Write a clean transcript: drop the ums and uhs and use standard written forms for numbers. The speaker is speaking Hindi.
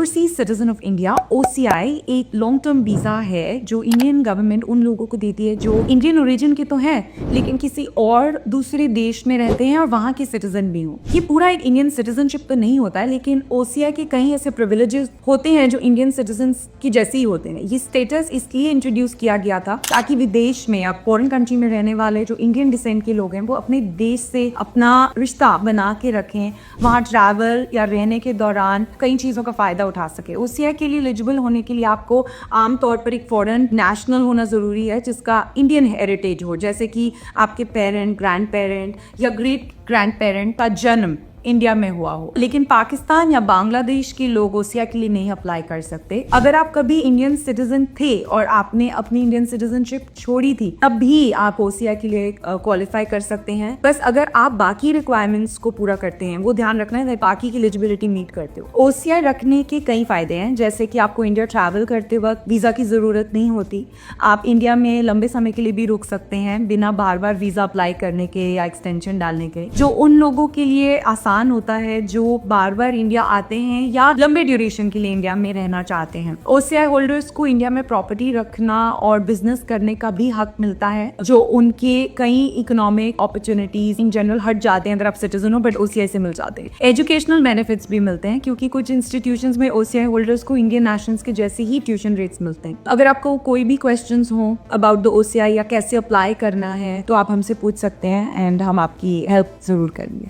Overseas citizen of India OCI एक लॉन्ग टर्म वीजा है जो इंडियन गवर्नमेंट उन लोगों को देती है जो इंडियन ओरिजिन के तो हैं लेकिन किसी और दूसरे देश में रहते हैं और वहाँ के सिटीजन भी हों। ये पूरा एक इंडियन सिटीजनशिप तो नहीं होता है लेकिन OCI के कई ऐसे प्रिविलेजेस होते हैं जो इंडियन सिटीजन्स की जैसे ही होते हैं। ये स्टेटस इसलिए इंट्रोड्यूस किया गया था ताकि विदेश में या फॉरेन कंट्री में रहने वाले जो इंडियन डिसेंट के लोग हैं वो अपने देश से अपना रिश्ता बना के रखें, वहाँ ट्रैवल या रहने के दौरान कई चीज़ों का फ़ायदा उठा सके। OCI के लिए एलिजिबल होने के लिए आपको आमतौर पर एक फॉरेन नेशनल होना ज़रूरी है जिसका इंडियन हेरिटेज हो, जैसे कि आपके पेरेंट, ग्रैंड पेरेंट या ग्रेट ग्रैंड पेरेंट का जन्म इंडिया में हुआ हो। लेकिन पाकिस्तान या बांग्लादेश के लोग OCI के लिए नहीं अप्लाई कर सकते। अगर आप कभी इंडियन सिटीजन थे और आपने अपनी इंडियन सिटीजनशिप छोड़ी थी तब भी आप OCI के लिए क्वालिफाई कर सकते हैं। बस अगर आप बाकी रिक्वायरमेंट्स को पूरा करते हैं, वो ध्यान रखना है बाकी की एलिजिबिलिटी मीट करते हो। OCI रखने के कई फायदे हैं, जैसे कि आपको इंडिया ट्रैवल करते वक्त वीजा की जरूरत नहीं होती। आप इंडिया में लंबे समय के लिए भी रुक सकते हैं बिना बार बार वीजा अप्लाई करने के या एक्सटेंशन डालने के, जो उन लोगों के लिए आसान होता है जो बार बार इंडिया आते हैं या लंबे ड्यूरेशन के लिए इंडिया में रहना चाहते हैं। OCI होल्डर्स को इंडिया में प्रॉपर्टी रखना और बिजनेस करने का भी हक मिलता है, जो उनके कई इकोनॉमिक अपॉर्चुनिटीज इन जनरल हट जाते हैं अगर आप सिटीजन हो, बट OCI से मिल जाते हैं। एजुकेशनल बेनिफिट्स भी मिलते हैं क्योंकि कुछ इंस्टीट्यूशंस में OCI होल्डर्स को इंडियन नेशनल्स के जैसे ही ट्यूशन रेट्स मिलते हैं। अगर आपको कोई भी क्वेश्चंस हो अबाउट द OCI या कैसे अप्लाई करना है तो आप हमसे पूछ सकते हैं एंड हम आपकी हेल्प जरूर करेंगे।